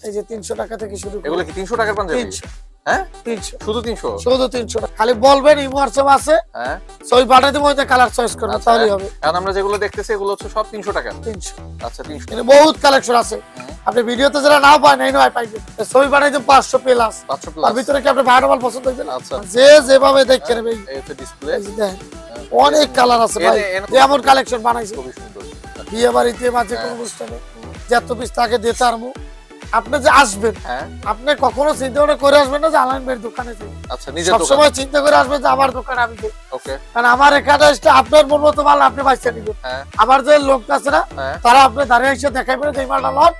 এই যে 300 টাকা থেকে শুরু। এগুলো কি 300 টাকার পাঞ্জাবি? 300। হ্যাঁ 300 শুধু 300? শুধু 300 টাকা। খালি বলবেন ইমো হোয়াটসঅ্যাপ আছে, হ্যাঁ সই পাঠাতে মধ্যে কালার চয়েস করবেন তাহলেই হবে। কারণ আমরা যেগুলো দেখতেছি এগুলো হচ্ছে সব 300 টাকা। 300। আচ্ছা 300 কিন্তু বহুত কালেকশন আছে, আপনি ভিডিওতে যারা নাও পায় নাই নয় পাইবেন। সই পাঠাইতে 500 প্লাস। 500 আর প্লাস। ভিতরে কি আপনি ভাড়া মাল পছন্দ হইবে না? আচ্ছা যে যেভাবে দেখে নেবে। এই হচ্ছে ডিসপ্লে। দেখেন অনেক কালার আছে ভাই, যেমন কালেকশন বানাইছে খুবই সুন্দর। বিয়ে বাড়িতে মাঝে কোন অনুষ্ঠানে যত পিস তাকে দিতে আরমু। আপনি যে আসবেন, আপনি কখনো চিন্তা করে আসবেন না যে আলামিন ভাইয়ের দোকানে যাই। আচ্ছা নিজের দোকান। সবসময় চিন্তা করে আসবেন যে আমার দোকানে আমি যাই। ওকে। কারণ আমার এখানে এসে আপনার মন মতো মাল আপনি বাইচা নিবেন। আমার যে লোক আছে না তারা আপনি দাঁড়িয়ে এসে দেখাইবেন যে এই মালটা লন,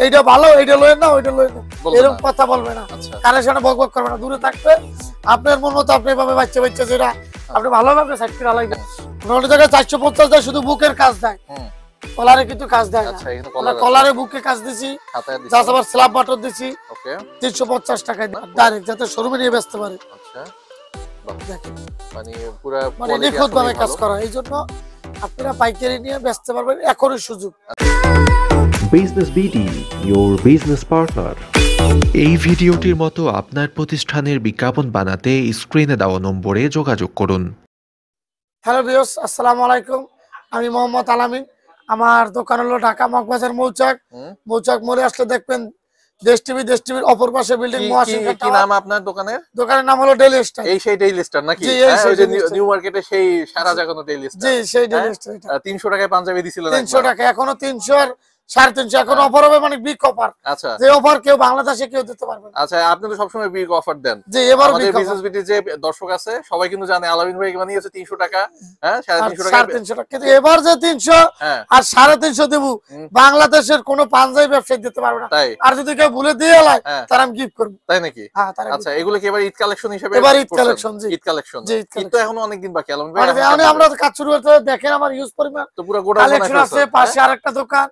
এইটা ভালো, এইটা লয়েন না, ওইটা লয়েন না, এরকম কথা বলবে না। কারোর সাথে বকবক করবে না, দূরে থাকবে। আপনার মন মতো আপনি এভাবে বাচ্চা যেটা আপনি ভালোভাবে সাইড করে আলাইবেন। অন্য জায়গায় 450 দেয় শুধু বুকের কাজ দেয়, কলারে কিন্তু কাজ দেয় না। কলারে বুকে কাজ দিছি, আবার স্ল্যাব বাটন দিছি। ওকে 350 টাকায় ডাইরেক্ট, যাতে শোরুমে নিয়ে বেচতে পারে। আচ্ছা দেখেন মানে পুরো নিখুঁত ভাবে কাজ করা, এই জন্য আপনারা পাইকারি নিয়ে বেচতে পারবেন, এখনই সুযোগ। Business BD, your business partner। এই ভিডিওটির মতো আপনার প্রতিষ্ঠানের বিজ্ঞাপন বানাতে স্ক্রিনে দেওয়া নম্বরে যোগাযোগ করুন। হ্যালো ভিউয়ার্স, আসসালামু আলাইকুম। আমি মোহাম্মদ আলামিন। আমার দোকান হলো ঢাকা মগবাজার মৌচাক মোড়ে আসলে দেখবেন দেশ টিভির অপর পাশে বিল্ডিং মহাসিংহ। কি নাম আপনার দোকানের? দোকানের নাম হলো ডেইলি স্টার। এই সেই ডেইলি স্টার নাকি? ওই যে নিউ মার্কেটে সেই সারা জাগানো ডেইলি স্টার। জি সেই ডেইলি স্টার। 300 টাকায় পাঞ্জাবি দিছিল না? 300 টাকা, এখনো 300 আর 350 এখন অফার হবে, মানে বিগ অফার। আচ্ছা যে অফার কেউ বাংলাদেশে কেউ দিতে পারবে না। আচ্ছা আপনি তো সবসময় বিগ অফার দেন। জি এবার আমাদের বিজনেস বিটি যে দর্শক আছে সবাই কিন্তু জানে আলামিন ভাই বানিয়েছে 300 টাকা, হ্যাঁ 350 টাকা। 350 টাকা কিন্তু এবার যে 300 আর 350 দেব, বাংলাদেশের কোনো পাঞ্জাবি ব্যবসায়ী দিতে পারবে না। আর যদি কেউ ভুলে দিয়ে এলায় তার আমি গিফট করব। তাই নাকি? হ্যাঁ। আচ্ছা এগুলো কি এবার ঈদ কালেকশন হিসেবে? এবার ঈদ কালেকশন। জি ঈদ কালেকশন। কিন্তু এখনো অনেক দিন বাকি আলামিন ভাই। মানে আমরা কাজ শুরু করতে দেখেন আমার ইউজ পরিমাণ তো পুরো গোডাউন কালেকশন আছে। পাশে আরেকটা দোকান,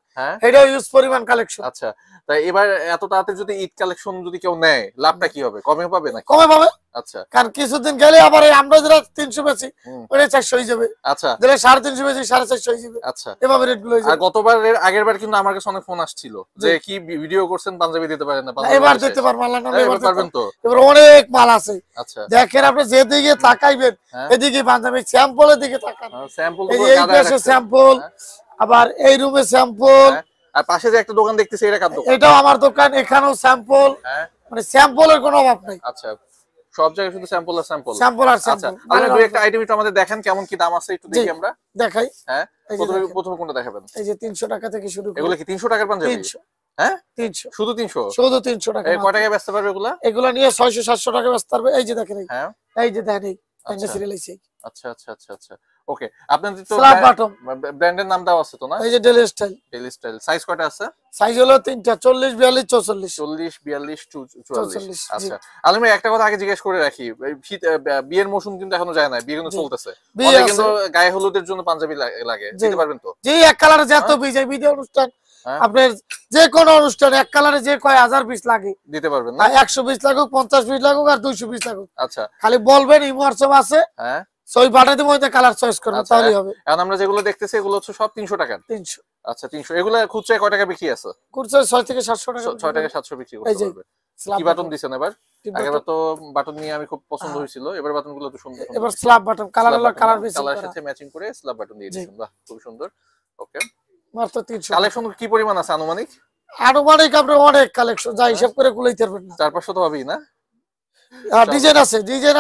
এটাও ইউজ পরিমাণ কালেকশন। আচ্ছা তাই এবার এত তাড়াতাড়ি যদি ঈদ কালেকশন যদি কেউ নেয় লাভটা কি হবে? কমে পাবে নাকি? কমে পাবে। আচ্ছা কারণ কিছুদিন গেলে আবার আমরা যেটা 300 বেচি ওটা 400 হয়ে যাবে। আচ্ছা যেটা 350 বেচি 450 হয়ে যাবে। আচ্ছা এভাবে রেট গুলো হয়ে যাবে। আর গতবারের আগের বার কিন্তু আমার কাছে অনেক ফোন আসছিল যে কি ভিডিও করছেন পাঞ্জাবি দিতে পারেন না। এবার দিতে পারবো না, এবার পারবেন তো? এবার অনেক মাল আছে। আচ্ছা দেখেন আপনি যেদিকে তাকাইবেন এদিকে পাঞ্জাবি স্যাম্পলের দিকে তাকান। স্যাম্পল এই পাশে স্যাম্পল, আবার এই রুমে স্যাম্পল, আর পাশে যে একটা দোকান দেখতেছি এটা কার দোকান? এটাও আমার দোকান, এখানেও স্যাম্পল। মানে স্যাম্পলের কোনো অভাব নাই। আচ্ছা সব জায়গায় শুধু স্যাম্পল আর স্যাম্পল। স্যাম্পল আর স্যাম্পল। আচ্ছা দুই একটা আইটেম একটু আমাদের দেখেন কেমন কি দাম আছে একটু দেখি আমরা। দেখাই। হ্যাঁ প্রথমে কোনটা দেখাবেন? এই যে 300 টাকা থেকে শুরু। এগুলো কি 300 টাকার পাঞ্জাবি? 300। হ্যাঁ 300 শুধু 300? শুধু 300 টাকা। এই কয় টাকায় বেচতে পারবে এগুলা? এগুলা নিয়ে 600 700 টাকা বেচতে পারবে। এই যে দেখেন, হ্যাঁ এই যে দেখেন, এই সিরিয়াল আছে। আচ্ছা আচ্ছা আচ্ছা আচ্ছা ওকে। আপনাদের তো স্ল্যাব বাটন ব্র্যান্ডের নাম দাও আছে তো না? এই যে daily style. Daily style size কয়টা আছে? সাইজ হলো তিনটা, 40 42 44। 40 42 44। আচ্ছা আলম ভাই একটা কথা আগে জিজ্ঞেস করে রাখি, শীত বিয়ের মৌসুম কিন্তু এখনো যায় না, বিয়ে কিন্তু চলতেছে। অনেকে কিন্তু গায়ে হলুদের জন্য পাঞ্জাবি লাগে, দিতে পারবেন তো? জি এক কালারে যত বিয়ে অনুষ্ঠান, আপনার যে কোনো অনুষ্ঠান এক কালারে যে কয় 1000 পিস লাগে দিতে পারবেন না? 100 পিস লাগুক, 50 পিস লাগুক, আর 200 পিস লাগুক। আচ্ছা খালি বলবেন ইমো হোয়াটসঅ্যাপ আছে, হ্যাঁ সই পাঠাতে মধ্যে কালার চয়েস করবেন তাহলেই হবে। এখন আমরা যেগুলো দেখতেছি এগুলো হচ্ছে সব 300 টাকা। 300। আচ্ছা 300। এগুলো খুচরা কয় টাকা বিক্রি আছে? খুচরা 6 থেকে 700 টাকা। 6 থেকে 700 বিক্রি করতে পারবে। কি বাটন দিবেন এবার? আগেবার তো বাটন নিয়ে আমি খুব পছন্দ হয়েছিল, এবার বাটনগুলো তো সুন্দর। এবার স্ল্যাব বাটন কালার হলো কালার বেশি কালার সাথে ম্যাচিং করে স্ল্যাব বাটন দিয়ে দিয়েছেন। বাহ খুব সুন্দর। ওকে মাত্র 300। কালেকশন কি পরিমাণ আছে আনুমানিক? আনুমানিক আপনার অনেক কালেকশন, যা হিসাব করে কুলাইতে পারবেন না। 4-500 তো হবেই না? ডিজাইন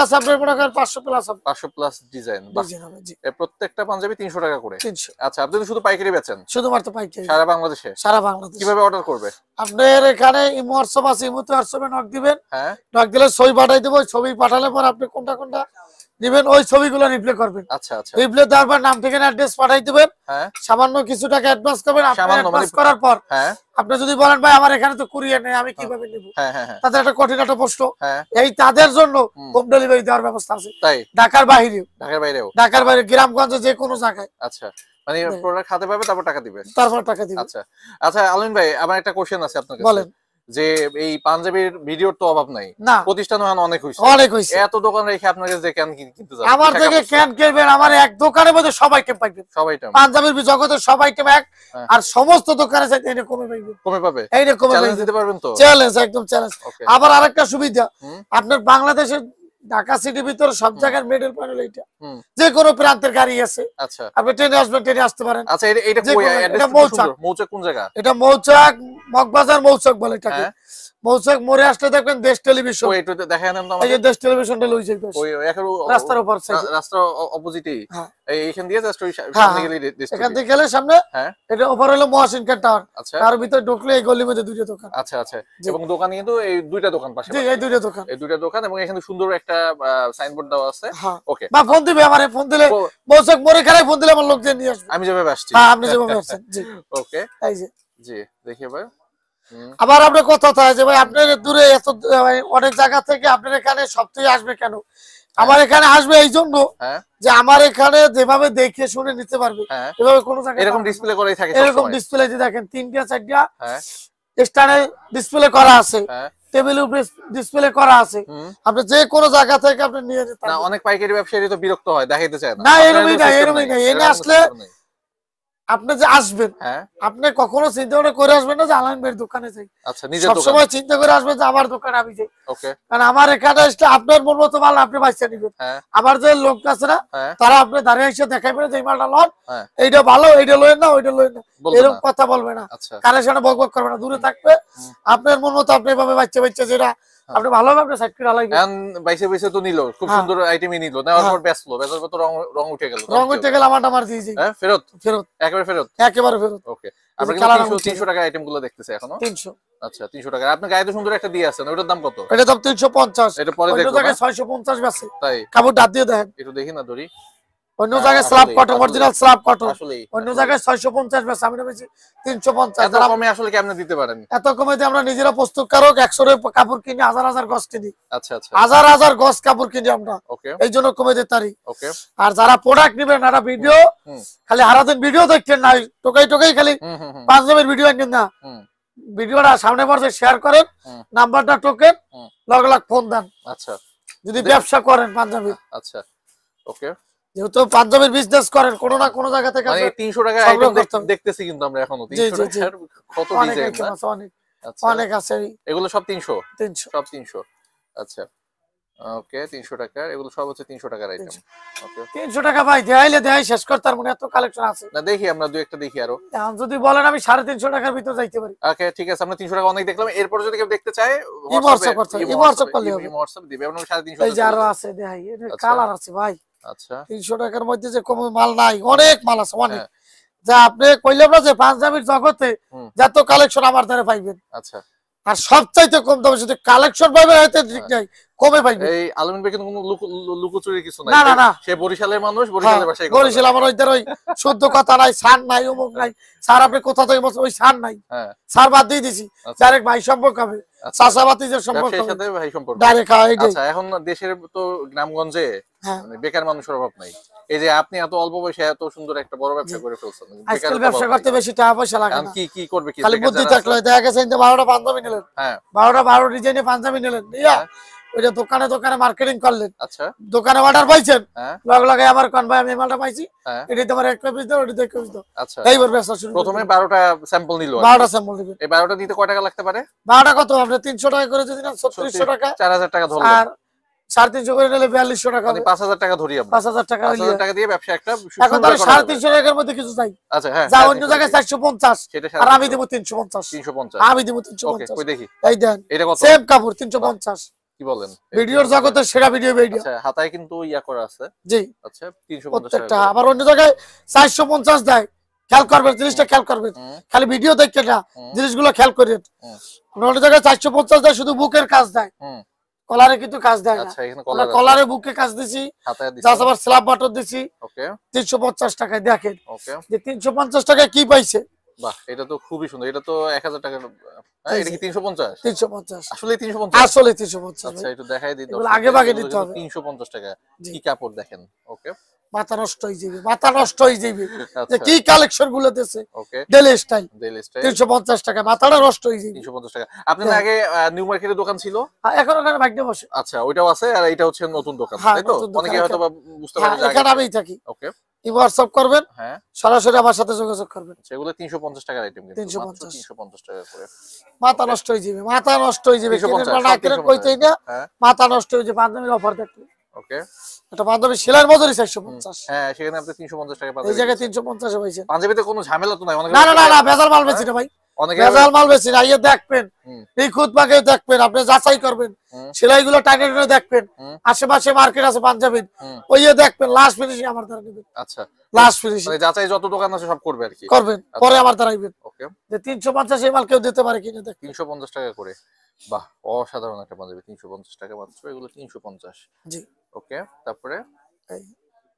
আছে আপনার মনে করেন 500 প্লাস হবে। 500 প্লাস ডিজাইন হবে। জি প্রত্যেকটা পাঞ্জাবি 300 টাকা করে। 300। আচ্ছা আপনি শুধু পাইকারি বেচেন? শুধুমাত্র পাইকারি সারা বাংলাদেশে। সারা বাংলাদেশে। কিভাবে অর্ডার করবে? আপনার এখানে ইমো হোয়াটসঅ্যাপ আছে, ইমোতে হোয়াটসঅ্যাপে নক দিবেন। হ্যাঁ নক দিলে ছবি পাঠাই দেব, ছবি পাঠালে পর আপনি কোনটা দিবেন ওই ছবিগুলো রিপ্লে করবেন। আচ্ছা আচ্ছা রিপ্লে দেওয়ার পর নাম ঠিকানা অ্যাড্রেস পাঠাই দিবেন। হ্যাঁ সামান্য কিছু টাকা অ্যাডভান্স করবেন। আপনি অ্যাডভান্স করার পর হ্যাঁ আপনি যদি বলেন ভাই আমার এখানে তো কুরিয়ার নেই, আমি কিভাবে নেব? হ্যাঁ হ্যাঁ তাদের একটা কঠিন একটা প্রশ্ন। এই তাদের জন্য হোম ডেলিভারি দেওয়ার ব্যবস্থা আছে। তাই ঢাকার বাইরেও? ঢাকার বাইরে গ্রামগঞ্জে যে কোনো জায়গায়। আচ্ছা মানে প্রোডাক্ট হাতে পাবে তারপর টাকা দিবে? তারপর টাকা দিবে। আচ্ছা আচ্ছা আলমিন ভাই আমার একটা কোশ্চেন আছে আপনার কাছে। বলেন। যে এই পাঞ্জাবির ভিডিওর তো অভাব নাই, প্রতিষ্ঠান অনেক হয়েছে, এত দোকান রেখে আপনাকে যে কেন কিনতে যাবেন? আমার থেকে কেন কিনবেন? আমার এক দোকানের মধ্যে সব আইটেম পাইবেন, পাঞ্জাবির জগতে সব আইটেম এক, আর সমস্ত দোকানে চাইতে এটা কমে পাইবেন, কমে পাবে, এইটা কমে চ্যালেঞ্জ দিতে পারবেন তো? চ্যালেঞ্জ, একদম চ্যালেঞ্জ। আবার আরেকটা সুবিধা, আপনার বাংলাদেশের ঢাকা সিটির ভিতরে সব জায়গার মিডল প্যানেল, এইটা যে কোনো প্রান্তের গাড়ি আছে, আচ্ছা আপনি ট্রেনে আসবেন, ট্রেনে আসতে পারেন। আচ্ছা এটা কই? এটা মৌচাক কোন জায়গা? এটা মৌচাক, মগবাজার মৌচাক বলে এটাকে। মৌচাক মোড়ে আসলে দেখবেন দেশ টেলিভিশন, ওই একটু দেখায় নেন তো আমাকে। এই যে দেশ টেলিভিশনটা লইছে ওই এখানে রাস্তার উপর সাইড, রাস্তার অপোজিটেই, এইখান দিয়ে জাস্ট ওই সামনে গেলে দেশ, এখান থেকে গেলে সামনে, এটা ওপর হলো মহাসিন টাওয়ার, তার ভিতরে ঢুকলে এই গলির মধ্যে দুইটা দোকান। আচ্ছা আচ্ছা, এবং দোকান কিন্তু এই দুইটা দোকান পাশে, জি এই দুইটা দোকান, এই দুইটা দোকান, এবং এখানে সুন্দর একটা সাইনবোর্ড দেওয়া আছে। ওকে, বা ফোন দিবে আমারে, ফোন দিলে মৌচাক মোড়ে খারাপ ফোন দিলে আমার লোকজন নিয়ে আসবে, আমি যেভাবে আসছি। হ্যাঁ আপনি যেভাবে আসছেন। জি ওকে, এই যে জি দেখি ভাই। আবার আপনার কথা থাকে যে ভাই আপনার দূরে এত অনেক জায়গা থেকে আপনার এখানে সবথেকে আসবে কেন? আমার এখানে আসবে এই জন্য যে আমার এখানে যেভাবে দেখে শুনে নিতে পারবে, এভাবে কোনো জায়গায় এরকম ডিসপ্লে করাই থাকে, এরকম ডিসপ্লে যে দেখেন 3টা 4টা স্ট্যান্ডে ডিসপ্লে করা আছে, টেবিল উপরে ডিসপ্লে করা আছে, আপনি যে কোনো জায়গা থেকে আপনি নিয়ে যেতে পারবেন। না অনেক পাইকারি ব্যবসায়ী তো বিরক্ত হয়, দেখাইতে চায় না। না এরকমই না, এরকমই না। এনে আসলে আপনি যে আসবেন, আপনি কখনো চিন্তা করে আসবেন না যে আলামিন ভাইয়ের দোকানে যাই। আচ্ছা, নিজের দোকান সবসময় চিন্তা করে আসবেন যে আমার দোকানে আমি যাই। ওকে, কারণ আমার এখানে আসলে আপনার মন মতো মাল আপনি বাইছে নিবেন। আমার যে লোক আছে না, তারা আপনি দাঁড়িয়ে এসে দেখাইবেন যে এই মালটা লন, এইটা ভালো, এইটা লয়েন না, ওইটা লয়েন না, এরকম কথা বলবে না, কারোর সাথে বকবক করবে না, দূরে থাকবে। আপনার মন মতো আপনি এভাবে বাচ্চা বাচ্চা যেটা আপনি ভালোভাবে আপনি সাইড করে আলাইবেন। এন্ড বাইসে বাইসে তো নিল, খুব সুন্দর আইটেমই নিল, নেওয়ার পর বেচলো, বেচার পর তো রং উঠে গেল, আমারটা মার দিয়েছি। হ্যাঁ ফেরত, ফেরত, একেবারে ফেরত, একেবারে ফেরত। ওকে, আমরা কিন্তু 300 টাকা আইটেম গুলো দেখতেছি এখনো। 300, আচ্ছা 300 টাকা। আপনি গায়ে তো সুন্দর একটা দিয়ে আছেন, ওটার দাম কত? এটার দাম 350। এটা পরে দেখো, ওই জায়গায় 650 বেচে। তাই কাপড় দাঁত দিয়ে দেখেন, একটু দেখি না ধরি। অন্য জায়গায় slab cotton, original slab cotton, অন্য জায়গায় 650 বেচে, আমি বেচি 350। এত কমে আসলে কেমনে দিতে পারেন? এত কমে দিয়ে আমরা নিজেরা প্রস্তুতকারক 100 এর কাপড় কিনি, হাজার হাজার গজ কিনি। আচ্ছা আচ্ছা, হাজার হাজার গজ কাপড় কিনি আমরা, এই জন্য কমে দিতে পারি। ওকে, আর যারা প্রোডাক্ট নেবেন না, ভিডিও খালি সারাদিন ভিডিও দেখছেন না, টোকাই টোকাই খালি পাঞ্জাবের ভিডিও আনেন না, ভিডিওটা সামনে পড়ছে শেয়ার করেন, নাম্বারটা টোকেন, লগ লগ ফোন দেন। আচ্ছা, যদি ব্যবসা করেন পাঞ্জাবি, আচ্ছা ওকে, যেহেতু পাঞ্জাবির বিজনেস করেন কোন না কোন জায়গা থেকে, মানে 300 টাকা আইটেম দেখতেছি কিন্তু আমরা এখনো 300 টাকার কত ডিজাইন না, অনেক অনেক আছে, এগুলো সব 300 সব 300। আচ্ছা ওকে, 300 টাকার এগুলো সব হচ্ছে 300 টাকার আইটেম। ওকে, 300 টাকা ভাই দেখাইলে দেখাই শেষ করতার মনে এত কালেকশন আছে না, দেখি আমরা দুই একটা দেখি আরো। এখন যদি বলেন আমি 350 টাকার ভিতর যাইতে পারি। ওকে ঠিক আছে, আমরা 300 টাকা অনেক দেখলাম, এরপর যদি কেউ দেখতে চায় হোয়াটসঅ্যাপ করলে হবে, হোয়াটসঅ্যাপ দিবে, আমরা 350 এই যে আরো আছে দেখাই, এর কালার আছে ভাই। আচ্ছা, 300 টাকার মধ্যে যে কম মাল নাই, অনেক মাল আছে, অনেক। যা আপনি কইলাম না যে পাঞ্জাবির জগতে যত কালেকশন আমার দ্বারা পাইবেন। আচ্ছা, আর সবচাইতে কম দামে যদি কালেকশন পাবেন হয়তো ঠিক নাই, কমে পাইবেন। এই আলমিন ভাই কিন্তু কোনো লুকোচুরি কিছু নাই, না না, সে বরিশালের মানুষ, বরিশালের ভাষায় কথা, বরিশাল আমার ওইদের ওই শুদ্ধ কথা নাই, সান নাই, অমুক নাই, স্যার আপনি কোথা থেকে বলছেন, ওই সান নাই, স্যার বাদ দিয়ে দিছি, ডাইরেক্ট ভাই সম্পর্ক হবে, চাচাবাতিদের সম্পর্ক, ব্যবসার সাথে ভাই সম্পর্ক ডাইরেক্ট। আচ্ছা, এখন দেশের তো গ্রামগঞ্জে মানে বেকার মানুষের অভাব নাই, এই যে আপনি এত অল্প বয়সে এত সুন্দর একটা বড় ব্যবসা করে ফেলছেন, আজকাল ব্যবসা করতে বেশি টাকা পয়সা লাগে না, কি করবে, কি খালি বুদ্ধি থাকলে। দেখা গেছে যে 12টা পাঞ্জাবি নিলেন, 12 ডিজাইনে পাঞ্জাবি নিলেন, ওইটা দোকানে দোকানে মার্কেটিং করলেন, আচ্ছা দোকানে অর্ডার পাইছেন, লগ লগে আমার কোন ভাই আমি মালটা পাইছি, এটা তোমার একটা পিস দাও, এটা একটা পিস দাও। আচ্ছা, এইবার ব্যবসা শুরু। প্রথমে 12টা স্যাম্পল নিল, 12টা স্যাম্পল দিবেন। এই 12টা দিতে কয় টাকা লাগতে পারে? 12টা কত আপনি 300 টাকা করে যদি না 3600 টাকা, 4000 টাকা ধরলেন, আর 350 করে নিলে 4200 টাকা, মানে 5000 টাকা ধরি আমরা, 5000 টাকা 5000 টাকা দিয়ে ব্যবসা একটা এখন তো 350 টাকার মধ্যে কিছু চাই। আচ্ছা হ্যাঁ, যা অন্য জায়গায় 450, আর আমি দেব 350, 350 আমি দেব 350। ওকে, কই দেখি, এই দেন এটা কত? সেম কাপড় 350। কি বলেন, ভিডিওর জগতের সেরা ভিডিও ভিডিও। আচ্ছা, হাতায় কিন্তু ইয়া করা আছে, জি আচ্ছা 350 প্রত্যেকটা। আবার অন্য জায়গায় 450 দেয়, খেয়াল করবেন জিনিসটা, খেয়াল করবেন, খালি ভিডিও দেখতে না, জিনিসগুলো খেয়াল করেন। অন্য জায়গায় 450 দেয়, শুধু বুকের কাজ দেয়, কলারে কিন্তু কাজ দেয় না। আচ্ছা, এখানে কলারে বুকে কাজ দিছি, হাতায় দিছি, জাস্ট আবার স্ল্যাব বাটন দিছি। ওকে, 350 টাকায় দেখেন, ওকে, যে 350 টাকায় কি পাইছে। বাহ, এটা তো খুবই সুন্দর, এটা তো 1000 টাকার, এটা কি 350? 350 আসলে 350, আসলে 350। আচ্ছা, একটু দেখাই দিই, আগে ভাগে দিতে হবে। 350 টাকা, কি কাপড় দেখেন। ওকে, মাথা নষ্ট হয়ে যাবে, মাথা নষ্ট হয়ে যাবে যে কি কালেকশন গুলো দিয়েছে। ওকে, ডেলি স্টাইল 350 টাকা, মাথাটা নষ্ট হয়ে যাবে। 350 টাকা। আপনার আগে নিউ মার্কেটে দোকান ছিল? এখন ওখানে ভাগ্য বসে। আচ্ছা, ওইটাও আছে, আর এটা হচ্ছে নতুন দোকান, তাই তো? অনেকে হয়তো বুঝতে পারে যে এখানে আমি থাকি। ওকে, হোয়াটসঅ্যাপ করবেন, হ্যাঁ, সরাসরি আমার সাথে যোগাযোগ করবেন। সেগুলো 350 টাকার আইটেম, কিন্তু 350 টাকা করে। মাথা নষ্ট হয়ে যাবে, মাথা নষ্ট হয়ে যাবে। কইতেই না, মাথা নষ্ট হয়ে যাবে। পাঞ্জাবির অফার দেখলে, ওকে, এটা পাঞ্জাবি সেলাইয়ের মজুরি 450। হ্যাঁ, সেখানে আপনি 350 টাকা পাবেন। এই জায়গায় 350 এ পাইছেন। পাঞ্জাবিতে কোনো ঝামেলা তো নাই? না না না, ভেজাল মাল বেচি না ভাই, ভেজাল মাল বেচি না। আইয়ে দেখবেন, নিখুঁত ভাগে দেখবেন, আপনি যাচাই করবেন, সেলাইগুলো টাইনে টাইনে দেখবেন। আশেপাশে মার্কেট আছে পাঞ্জাবির, ওইয়ে দেখবেন, লাস্ট ফিনিশিং আমার দ্বারা নেবেন। আচ্ছা, লাস্ট ফিনিশিং মানে যাচাই যত দোকান আছে সব করবে আর কি, করবেন, পরে আমার দ্বারাইবেন। ওকে, যে 350 এই মাল কেউ দিতে পারে কিনা দেখ। 350 টাকা করে। বাহ, অসাধারণ একটা পাঞ্জাবি, 350 টাকা মাত্র। এগুলো 350। জি, ওকে, তারপরে এই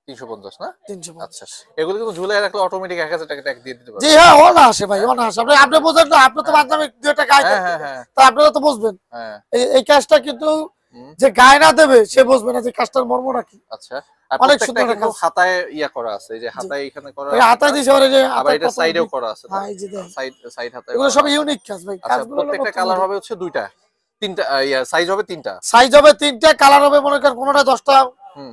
350 না? 350। আচ্ছা, এগুলো কিন্তু ঝুলায় রাখলে অটোমেটিক 1000 টাকা ট্যাক্স দিয়ে দিতে পারবে। জি হ্যাঁ, ওনা আসে ভাই, ওনা আসে। আপনি বুঝেন না, আপনি তো পাঞ্জাবি 2 টাকা গায়ে হ্যাঁ, দেন, হ্যাঁ, তা আপনারা তো বুঝবেন। হ্যাঁ, এই কাজটা কিন্তু যে গায়ে না দেবে সে বুঝবে না যে কাজটার মর্মটা কি। আচ্ছা, আর অনেক প্রত্যেকটা সুন্দর কিন্তু কাজ। হাতায় ইয়া করা আছে, এই যে হাতায় এখানে করা এই আছে, হাতায় দিছে ওরে যে আবার এটা সাইডেও করা আছে না? হ্যাঁ, এই যে দেখেন, সাইড হাতায় এগুলো করা সব আছে। ইউনিক কাজ ভাই। আচ্ছা, কাজগুলো প্রত্যেকটা কালার হবে হচ্ছে 2টা, 3টা, ইয়া সাইজ হবে 3টা, সাইজ হবে 3টা, কালার হবে মনে করেন কোনটা 10টা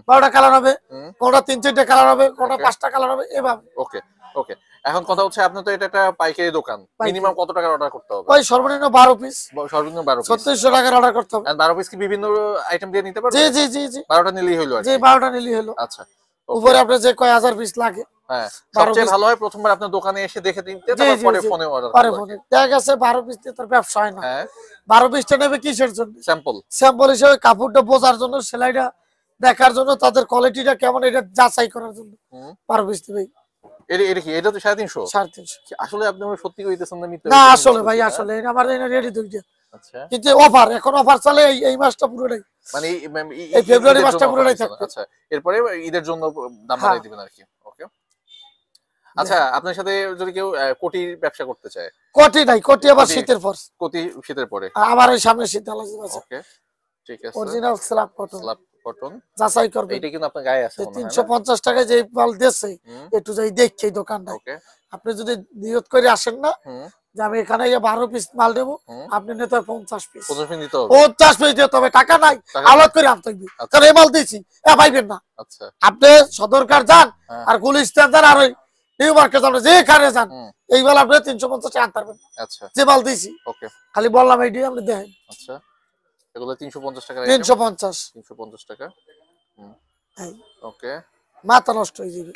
12টা কালার হবে, কোনটা 3-4টা কালার হবে, কোনটা 5টা কালার হবে, এভাবে। ওকে, ওকে। এখন কথা হচ্ছে, আপনি তো এটা একটা পাইকারি দোকান, মিনিমাম কত টাকার অর্ডার করতে হবে? ওই সর্বনিম্ন 12 পিস, সর্বনিম্ন 12 পিস, 3600 টাকার অর্ডার করতে হবে। আর 12 পিস কি বিভিন্ন আইটেম দিয়ে নিতে পারবে? জি জি জি জি, 12টা নিলেই হলো আর জি, কি। 12টা নিলেই হলো। আচ্ছা, উপরে আপনার যে কয় হাজার পিস লাগে। হ্যাঁ, সবচেয়ে ভালো হয় প্রথমবার আপনার দোকানে এসে দেখে নিতে, তারপর পরে ফোনে অর্ডার পরে করতে। ফোনে দেখা গেছে 12 পিস দিয়ে তার ব্যবসা হয় না। হ্যাঁ, 12 পিসটা নেবে কিসের জন্য? স্যাম্পল, স্যাম্পল হিসেবে, কাপড়টা বোঝার জন্য, সেলাইটা দেখার জন্য, তাদের কোয়ালিটিটা কেমন এটা যাচাই করার জন্য 12 পিস দিবে। এটা কি, এটা তো 350? 350। আসলে আপনি আমার সত্যি কইতেছেন না মিথ্যা? না আসলে ভাই, আসলে আমার এনে রেডি দুইটা। আচ্ছা, কিন্তু অফার, এখন অফার চলে এই মাসটা পুরোটাই, মানে এই ফেব্রুয়ারি মাসটা পুরোটাই থাকবে। আচ্ছা, এরপরে ঈদের জন্য দাম বাড়াই দিবেন আর কি। ওকে, আচ্ছা, আপনার সাথে যদি কেউ কোটির ব্যবসা করতে চায়? কোটি নাই, কোটি আবার শীতের পর, কোটি শীতের পরে, আবার ওই সামনে শীত আছে। ওকে, ঠিক আছে, original slab cotton, slab cotton, যাচাই করবে। এটা কিন্তু আপনার গায়ে আছে মনে হয় না? 350 টাকায় যে মাল দিয়েছে, একটু যাই দেখি দোকানটা। ওকে, আপনি যদি নিয়ত করে আসেন না যে আমি এখানে 12 পিস মাল দেবো, আপনি নিতে হবে 50 পিস। 50 পিস দিতে হবে? 50 পিস দিতে হবে, টাকা নাই, আলাদা করে আনতে হবে। কারণ এই মাল দিয়েছি, পাইবেন না। আচ্ছা, আপনি সদরকার যান, আর গুলিস্তান যান, আর ওই নিউ মার্কেট যান, যেখানে যান, এই মাল আপনি 350 টাকা আনতে পারবেন। আচ্ছা, যে মাল দিয়েছি, ওকে, খালি বললাম এইটি আপনি দেখেন। আচ্ছা, এগুলো 350 টাকা, 350 টাকা। ওকে, মাথা নষ্ট হয়ে যাবে।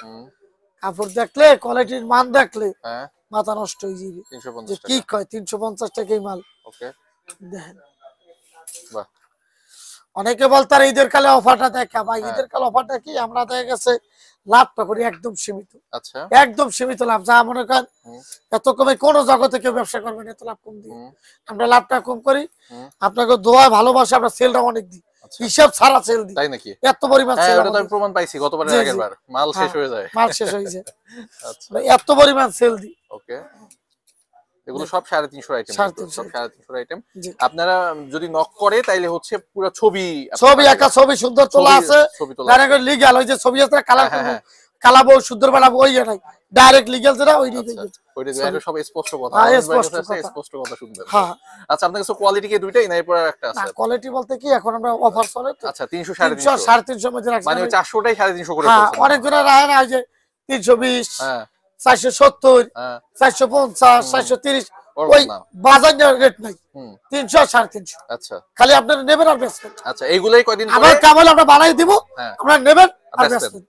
কাপড় দেখলে, কোয়ালিটির মান দেখলে হ্যাঁ, মাথা নষ্ট হয়ে যাবে। 350 কি টাকা। কয় 350 টাকাই মাল। ওকে, দেখেন, বাহ, অনেকে বলতে আর ঈদের কালে অফারটা দেখা ভাই, ঈদের কালে অফারটা কি, আমরা দেখা গেছে লাভটা করি একদম সীমিত। আচ্ছা, একদম সীমিত লাভ, যা মনে করেন এত কমে কোন জগতে কেউ ব্যবসা করবেন এত লাভ কম দিই। আমরা লাভটা কম করি, আপনাকে দোয়া ভালোবাসা, আমরা সেলটা অনেক দিই, হিসাব ছাড়া সেল দিই। তাই নাকি? এত পরিমাণ সেল, ওটা তো আমি প্রমাণ পাইছি গতবারের আগের বার, মাল শেষ হয়ে যায়, মাল শেষ হয়ে যায়। আচ্ছা, এত পরিমাণ সেল দিই। ওকে, এগুলো সব 350 আইটেম, সব 350 আইটেম। আপনারা যদি নক করে তাইলে হচ্ছে পুরো ছবি একা ছবি সুন্দর তোলা আছে, ডাইরেক্ট লিগ্যাল, ওই যে ছবি আছে কালার কালাবো সুন্দর বানাবো, ওই নাই ডাইরেক্ট লিগ্যাল যেটা ওই দিকে ওইটা যে সব স্পষ্ট কথা, স্পষ্ট কথা শুনবেন। হ্যাঁ, আচ্ছা, আপনার কাছে কোয়ালিটি কি দুইটাই না এরপর একটা আছে? না, কোয়ালিটি বলতে কি এখন আমরা অফার চলে তো। আচ্ছা, 300 350 মধ্যে রাখছি, মানে 400টাই 350 করে হ্যাঁ, ফেলছেন। অনেক জনের রায় না, যে 320, হ্যাঁ, 470, 450, 430, ওই বাজার রেট নাই, 300 350। আচ্ছা, খালি আপনারা নেবেন আর বেচবেন। আচ্ছা, এইগুলাই কয়দিন পরে আমার কামাল আমরা বানাই দিব, আপনারা নেবেন আর বেচবেন।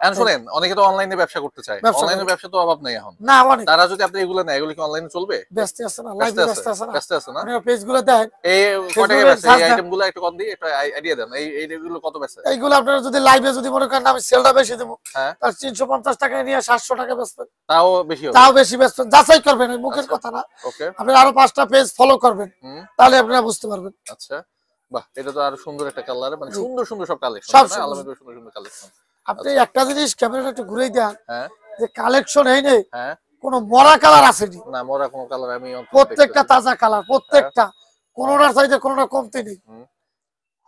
এখন শুনেন, অনেকে তো অনলাইনে ব্যবসা করতে চায়, অনলাইনে ব্যবসা তো অভাব নাই এখন না, অনেক তারা যদি আপনি এগুলো নেয়, এগুলো কি অনলাইনে চলবে? ব্যস্ত আছে না, লাইভে ব্যস্ত আছে না, ব্যস্ত আছে না? আপনারা পেজগুলো দেখেন, এই কত টাকা বেচে, এই আইটেমগুলো একটু কম দিই, একটু আইডিয়া দেন, এইগুলো কত বেচে? এইগুলো আপনারা যদি লাইভে যদি মনে করেন আমি সেলটা বেশি দেবো, হ্যাঁ, তার 350 টাকায় নিয়ে 700 টাকা বেচবেন, তাও বেশি হবে, তাও বেশি বেচবেন। যাচাই করবেন, মুখের কথা না। ওকে, আপনি আরো 5টা পেজ ফলো করবেন, তাহলে আপনারা বুঝতে পারবেন। আচ্ছা, বাহ, এটা তো আরো সুন্দর একটা কালার, মানে সুন্দর সুন্দর সব কালেকশন, সব আলাদা সুন্দর সুন্দর কালেকশন। আপনি একটা জিনিস ক্যামেরাটা একটু ঘুরেই দেন, হ্যাঁ, যে কালেকশন এই নেই, হ্যাঁ, কোন মরা কালার আসেনি, না মরা কোনো কালার আমি প্রত্যেকটা তাজা কালার, প্রত্যেকটা কোনোটার চাইতে কোনোটা কমতি নেই।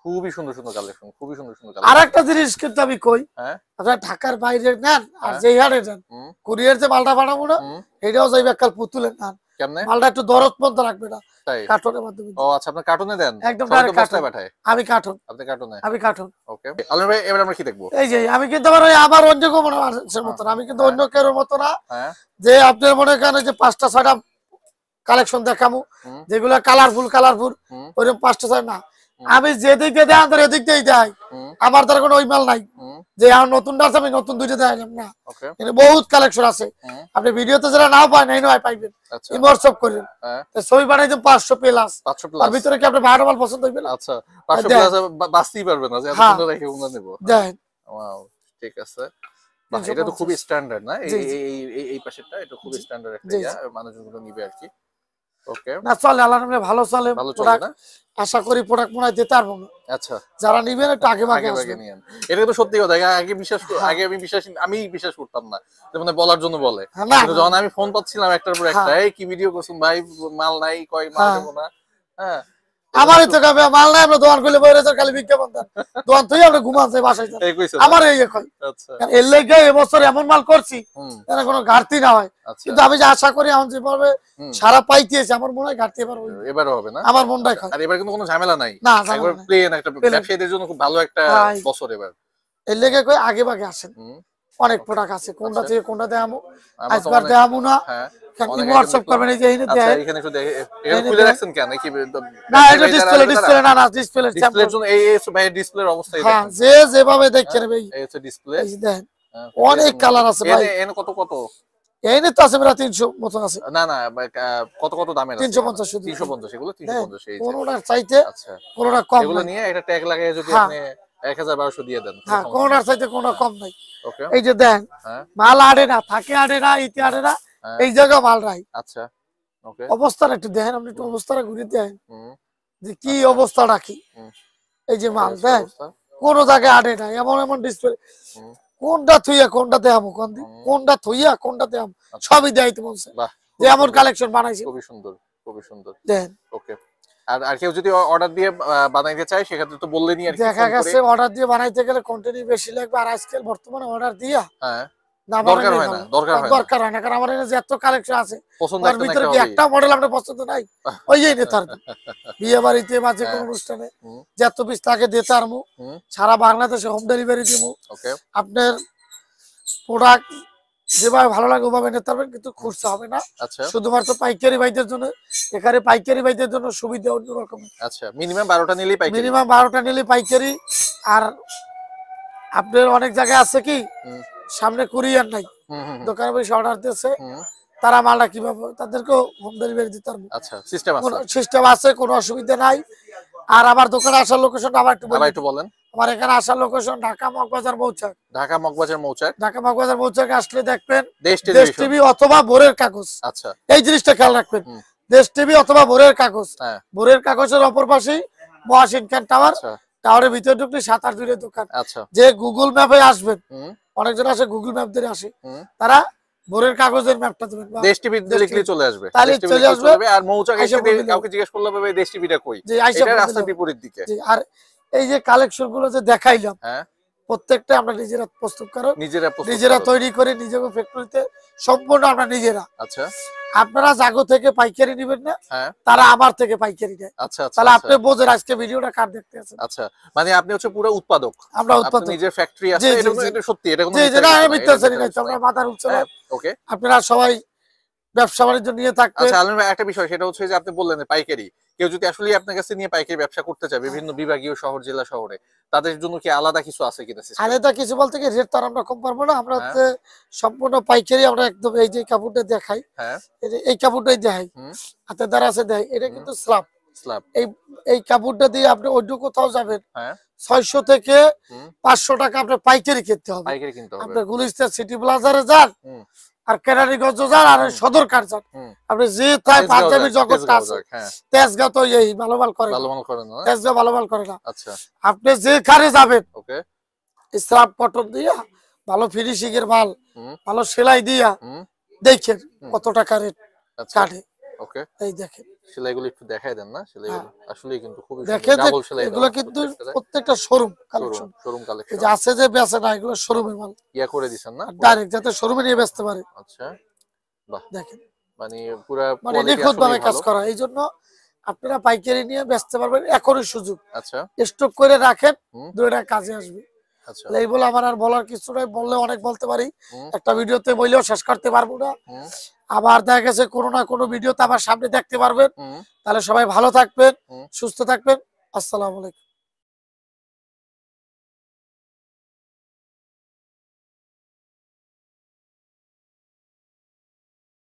খুবই সুন্দর সুন্দর কালেকশন, খুবই সুন্দর সুন্দর আর একটা জিনিস কিন্তু আমি কই, আপনারা ঢাকার বাইরে নেন আর যেই হাটে নেন, কুরিয়ার যে মালটা পাঠাবো না, এটাও যাইবে কাল পুতুলের নেন, কেমনে মালটা একটু দরদ পর্যন্ত রাখবে না, তাই কার্টনের মাধ্যমে। ও আচ্ছা, আপনি কার্টুনে দেন? একদম ডাইরেক্ট কার্টুনে পাঠায়? আমি কার্টুন, আপনি কার্টুনে? আমি কার্টুন। ওকে আলম ভাই, এবার আমরা কি দেখবো? এই যে আমি কিন্তু আবার অন্য কোনো মানুষের মতো না, আমি কিন্তু অন্য কেউ মতো না, যে আপনার মনে করেন যে 5টা 6টা কালেকশন দেখাবো যেগুলো কালারফুল ওইরকম 5টা 6 না, আমি যেদিক দিয়ে দেয় আমার এদিক দিয়েই দেয়, আমার দ্বারা কোনো ওই মাল নাই যে আমার নতুন আছে আমি নতুন দুইটা দেখালাম না, কিন্তু বহুত কালেকশন আছে। আপনি ভিডিওতে যারা নাও পায় নাই নয় পাইবেন, হোয়াটসঅ্যাপ করেন, ছবি পাঠাই দেন 500 প্লাস, তার ভিতরে কি আপনি 12 মাল পছন্দ হইবে না? আচ্ছা 500 প্লাস বাঁচতেই পারবে না যে এত সুন্দর রেখে উনা নেব। দেখেন ওয়াও, ঠিক আছে, বাহ, এটা তো খুবই স্ট্যান্ডার্ড না, এই পাশেরটা এটা খুবই স্ট্যান্ডার্ড একটা ইয়া, মানুষগুলো নিবে আর কি। ওকে, না চলে আলহামদুলিল্লাহ, ভালো চলে, ভালো চলে না? আশা করি প্রোডাক্ট মনে হয় দিতে পারবো না। আচ্ছা, যারা নিবেন একটু আগে ভাগে নিয়েন, এটা তো সত্যি কথা। আগে আমি বিশ্বাস করতাম না, মানে বলার জন্য বলে, কিন্তু যখন আমি ফোন পাচ্ছিলাম একটার পর একটা, এই কি ভিডিও করছেন ভাই, মাল নাই, কয় মাল দেবো না, হ্যাঁ আমারই তো কাবে মাল নাই, আমরা দোকান খুলে বইরে তো খালি বিজ্ঞাপন দেন, দোকান তুই আমরা ঘুমান যাই বাসায় যাই, আমার এই কই। আচ্ছা, এর লাগি এবছর এমন মাল করছি যেন কোনো ঘাটতি না হয়, কিন্তু আমি যে আশা করি এখন যেভাবে সারা পাইতেছে আমার মনে হয় ঘাটতি এবারও হবে না, আমার মনটাই খায়। আর এবার কিন্তু কোনো ঝামেলা নাই, একবার প্লেন একটা ব্যবসায়ীদের জন্য খুব ভালো একটা বছর এবার। এর লাগি কই আগে ভাগে আসেন, অনেক প্রোডাক্ট আছে, কোনটা থেকে কোনটা দেখামু, আজবার দেখামু না, হোয়াটসঅ্যাপ করবেন, এই যে এখানে দেখেন, এখানে একটু দেখে এখানে খুলে রাখছেন কেন, কি না এটা ডিসপ্লে না ডিসপ্লের জন্য এই ভাই ডিসপ্লের অবস্থা দেখেন, হ্যাঁ যে যেভাবে দেখছেন ভাই, এই হচ্ছে ডিসপ্লে, এই দেখেন অনেক কালার আছে ভাই, এনে কত এইনে তো আছে প্রায় 300 মত আছে, না কত দামের আছে? 350 শুধু 350, এগুলো 350, এই যে কোনটার চাইতে আচ্ছা কোনটা কম, এগুলো নিয়ে একটা ট্যাগ লাগায় যদি আপনি 1000-1200 দিয়ে দেন, হ্যাঁ কোনটার চাইতে কোনটা কম নাই। ওকে, এই যে দেন মাল আড়ে না, থাকে আড়ে না, ইতি আড়ে না, এই জায়গা মাল নাই। আচ্ছা ওকে, অবস্থাটা একটু দেখেন, আপনি একটু অবস্থাটা ঘুরে দেখেন যে কি অবস্থা রাখি, এই যে মাল দেন কোন জায়গায় আড়ে না, এমন ডিসপ্লে, কোনটা থুইয়া কোনটা দেখাবো, কোনটা থুইয়া কোনটা দেখাবো, সবই দেখাইতে বলছে, যে এমন কালেকশন বানাইছি, খুবই সুন্দর দেন। ওকে, আর কেউ যদি অর্ডার দিয়ে বানাইতে চায় সেক্ষেত্রে তো বললেনই আর কি, দেখা গেছে অর্ডার দিয়ে বানাইতে গেলে কোয়ান্টিটি বেশি লাগবে, আর আজকে বর্তমানে অর্ডার দিয়া দরকার হয় না, কারণ আমার এখানে যে এত কালেকশন আছে, তার ভিতরে কি একটা মডেল আপনার পছন্দ নাই, ওই তার বিয়ে বাড়িতে বা যে কোনো অনুষ্ঠানে যে এত পিস তাকে দিতে পারবো, সারা বাংলাদেশে হোম ডেলিভারি দিব, আপনার প্রোডাক্ট যেভাবে ভালো লাগে ওভাবে নিতে পারবেন, কিন্তু খুচরা হবে না, শুধুমাত্র পাইকারি ভাইদের জন্য, এখানে পাইকারি ভাইদের জন্য সুবিধা অন্যরকম। আচ্ছা, মিনিমাম 12টা নিলেই পাইকারি, আর আপনার অনেক জায়গায় আছে কি সামনে কুরিয়ার নাই, দোকানে বসে অর্ডার দিয়েছে, তারা মালটা কিভাবে তাদেরকেও হোম ডেলিভারি দিতে পারবে, সিস্টেম আছে, কোনো অসুবিধা নাই। আর আমার দোকানে আসার লোকেশন আবার একটু বলেন। আমার এখানে আসার লোকেশন ঢাকা মগবাজার মৌচাক, আসলে দেখবেন দেশ টিভি অথবা ভোরের কাগজ, আচ্ছা এই জিনিসটা খেয়াল রাখবেন, দেশ টিভি অথবা ভোরের কাগজ, ভোরের কাগজের অপর পাশেই মহাসিন খান টাওয়ারের ভিতরে ঢুকলে 7-8 দূরের দোকান, যে গুগল ম্যাপে আসবেন, অনেকজন আসে গুগল ম্যাপ ধরে আসে, তারা ভোরের কাগজের ম্যাপটা দেবেন, দেশ টিভি লিখলে চলে আসবে, তাহলে চলে আসবে, আর মৌচাক এসে কাউকে জিজ্ঞেস করলে ভাই দেশ টিভিটা কই, এটা রাস্তার বিপরীত দিকে। আর এই যে কালেকশন গুলো যে দেখাইলাম, প্রত্যেকটা আমরা নিজেরা প্রস্তুত করো, নিজেরা তৈরি করে, নিজেকে ফ্যাক্টরিতে সম্পূর্ণ আমরা নিজেরা। আচ্ছা, আপনারা জাগো থেকে পাইকারি নেবেন না, তারা আমার থেকে পাইকারি নেয়। আচ্ছা, তাহলে আপনি বোঝেন আজকে ভিডিওটা কার দেখতে আছেন। আচ্ছা, মানে আপনি হচ্ছে পুরো উৎপাদক, আমরা উৎপাদক, নিজের ফ্যাক্টরি আছে, এটা সত্যি, এটা কোনো মিথ্যা না, আমরা মাথার উৎসব। ওকে, আপনারা সবাই ব্যবসা বাণিজ্য নিয়ে থাকবেন। আচ্ছা আলম ভাই, একটা বিষয় সেটা হচ্ছে যে আপনি বললেন পাইকারি, কেউ যদি আসলে আপনার কাছে নিয়ে পাইকারি ব্যবসা করতে চায় বিভিন্ন বিভাগীয় শহর জেলা শহরে, তাদের জন্য কি আলাদা কিছু আছে কিনা? আলাদা কিছু বলতে কি রেট তো আমরা কম পারবো না, আমরা সম্পূর্ণ পাইকারি, আমরা একদম এই যে কাপড়টা দেখাই, এই কাপড়টাই দেখাই, হাতে দ্বারা আছে দেখাই, এটা কিন্তু স্ল্যাব, এই কাপড়টা দিয়ে আপনি অন্য কোথাও যাবেন 600 থেকে 500 টাকা আপনার পাইকারি কিনতে হবে, আপনার গুলিস্তান সিটি প্লাজারে যান আর কেরানীগঞ্জ যান আর সদরঘাট যান, আপনি যে তাই পাঞ্জাবির জগৎটা আছে, তেজগাঁও তো এই ভালো মাল করে না, তেজগাঁও ভালো মাল করে না। আচ্ছা, আপনি যেখানে যাবেন স্ল্যাব কটন দিয়া ভালো ফিনিশিং এর মাল, ভালো সেলাই দিয়া দেখেন কত টাকা রেট কাটে, ওকে, এই দেখেন সেলাইগুলো একটু দেখায় দেন না, সেলাইগুলো আসলে কিন্তু খুবই দেখেন সুন্দর, ডাবল সেলাই এগুলো কিন্তু প্রত্যেকটা শোরুম কালেকশন, শোরুম এই কালেকশন যে আছে যে বেচে না এগুলো শোরুমের মাল, ইয়া করে দিবেন না ডাইরেক্ট যাতে শোরুমে নিয়ে বেচতে পারে। আচ্ছা, বাহ, দেখেন মানে পুরা মানে কোয়ালিটি নিখুঁত আসলে ভাবে কাজ ভালো। করা, এই জন্য আপনারা পাইকারি নিয়ে বেচতে পারবেন, এখনই সুযোগ, আচ্ছা স্টক করে রাখেন, দুইটা কাজে আসবে। আচ্ছা, এই বলে আমার আর বলার কিছু নাই, বললে অনেক বলতে পারি, একটা ভিডিওতে বললেও শেষ করতে পারবো না। আবার দেখা গেছে কোনো না কোনো ভিডিওতে আমার সামনে দেখতে পারবেন। তাহলে সবাই ভালো থাকবেন, সুস্থ থাকবেন, আসসালামু আলাইকুম।